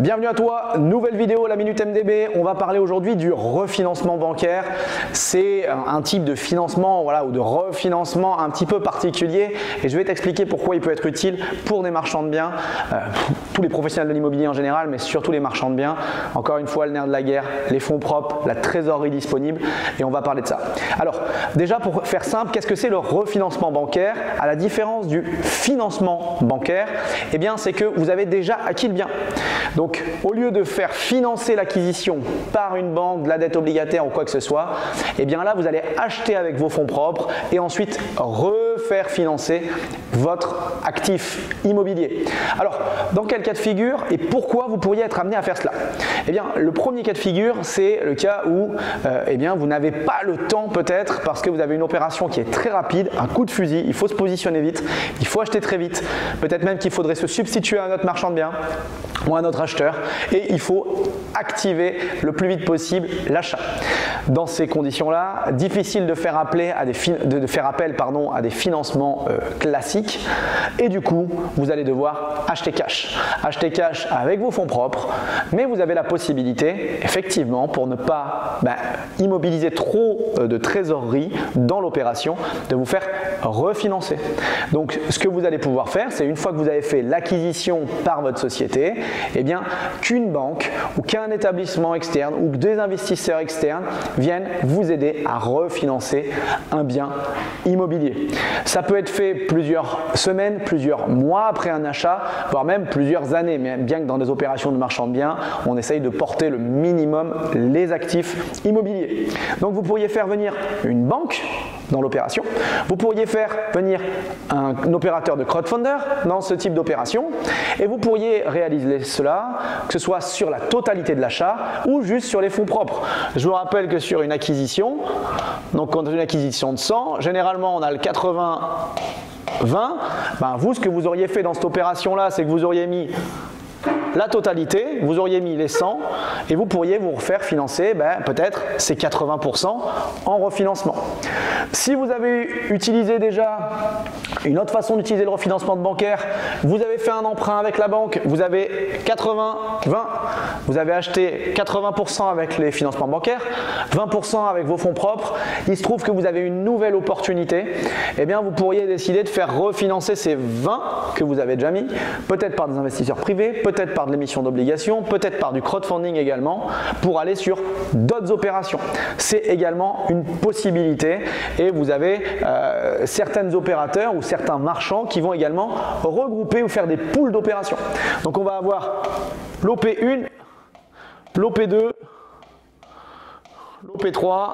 Bienvenue à toi, nouvelle vidéo, la Minute MDB. On va parler aujourd'hui du refinancement bancaire. C'est un type de financement ou de refinancement un petit peu particulier et je vais t'expliquer pourquoi il peut être utile pour des marchands de biens, tous les professionnels de l'immobilier en général, mais surtout les marchands de biens. Encore une fois, le nerf de la guerre, les fonds propres, la trésorerie disponible et on va parler de ça. Alors déjà, pour faire simple, qu'est-ce que c'est le refinancement bancaire? À la différence du financement bancaire, eh bien c'est que vous avez déjà acquis le bien. Donc au lieu de faire financer l'acquisition par une banque, de la dette obligataire ou quoi que ce soit, eh bien là vous allez acheter avec vos fonds propres et ensuite refaire financer votre actif immobilier. Alors dans quel cas de figure et pourquoi vous pourriez être amené à faire cela? Eh bien le premier cas de figure, c'est le cas où vous n'avez pas le temps peut-être parce que vous avez une opération qui est très rapide, un coup de fusil, il faut se positionner vite, il faut acheter très vite, peut-être même qu'il faudrait se substituer à un autre marchand de biens ou à un autre acheteur et il faut activer le plus vite possible l'achat. Dans ces conditions-là, difficile de faire appel à des financements classiques et du coup, vous allez devoir acheter cash. Acheter cash avec vos fonds propres, mais vous avez la possibilité, effectivement, pour ne pas immobiliser trop de trésorerie dans l'opération, de vous faire refinancer. Donc, ce que vous allez pouvoir faire, c'est une fois que vous avez fait l'acquisition par votre société, eh bien, qu'une banque ou qu'un établissement externe ou que des investisseurs externes viennent vous aider à refinancer un bien immobilier. Ça peut être fait plusieurs semaines, plusieurs mois après un achat, voire même plusieurs années, mais bien que dans des opérations de marchand de biens, on essaye de porter le minimum les actifs immobiliers. Donc vous pourriez faire venir une banque dans l'opération, vous pourriez faire venir un opérateur de crowdfunder dans ce type d'opération et vous pourriez réaliser cela, que ce soit sur la totalité de l'achat ou juste sur les fonds propres. Je vous rappelle que sur une acquisition, donc quand on a une acquisition de 100, généralement on a le 80-20, vous ce que vous auriez fait dans cette opération là, c'est que vous auriez mis la totalité, vous auriez mis les 100 et vous pourriez vous refaire financer peut-être ces 80% en refinancement. Si vous avez utilisé déjà une autre façon d'utiliser le refinancement de bancaire, vous avez fait un emprunt avec la banque, vous avez 80-20, vous avez acheté 80% avec les financements bancaires, 20% avec vos fonds propres, il se trouve que vous avez une nouvelle opportunité, eh bien vous pourriez décider de faire refinancer ces 20 que vous avez déjà mis, peut-être par des investisseurs privés, peut-être par de l'émission d'obligations, peut-être par du crowdfunding également, pour aller sur d'autres opérations. C'est également une possibilité et vous avez certains opérateurs ou certains marchands qui vont également regrouper ou faire des pools d'opérations. Donc on va avoir l'OP1, l'OP2, l'OP3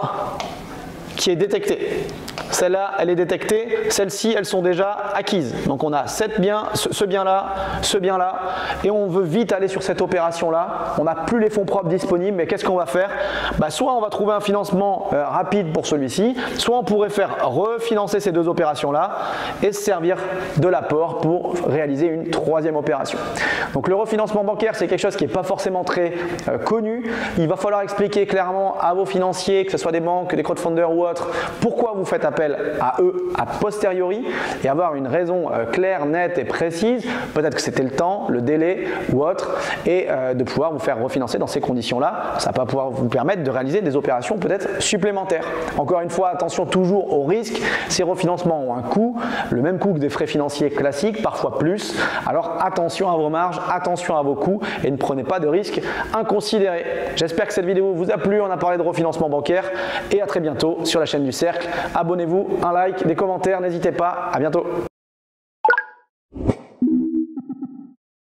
qui est détectée. Celle-là, elle est détectée. Celles-ci, elles sont déjà acquises. Donc, on a ce bien-là, et on veut vite aller sur cette opération-là. On n'a plus les fonds propres disponibles, mais qu'est-ce qu'on va faire? Soit on va trouver un financement rapide pour celui-ci, soit on pourrait faire refinancer ces deux opérations-là et se servir de l'apport pour réaliser une troisième opération. Donc, le refinancement bancaire, c'est quelque chose qui n'est pas forcément très connu. Il va falloir expliquer clairement à vos financiers, que ce soit des banques, des crowdfunders ou autres, pourquoi vous faites appel à eux a posteriori et avoir une raison claire, nette et précise, peut-être que c'était le temps, le délai ou autre, et de pouvoir vous faire refinancer dans ces conditions-là. Ça va pouvoir vous permettre de réaliser des opérations peut-être supplémentaires. Encore une fois, attention toujours au risque. Ces refinancements ont un coût, le même coût que des frais financiers classiques, parfois plus. Alors attention à vos marges, attention à vos coûts et ne prenez pas de risques inconsidérés. J'espère que cette vidéo vous a plu. On a parlé de refinancement bancaire et à très bientôt sur la chaîne du Cercle. Abonnez-vous, un like, des commentaires, n'hésitez pas, à bientôt.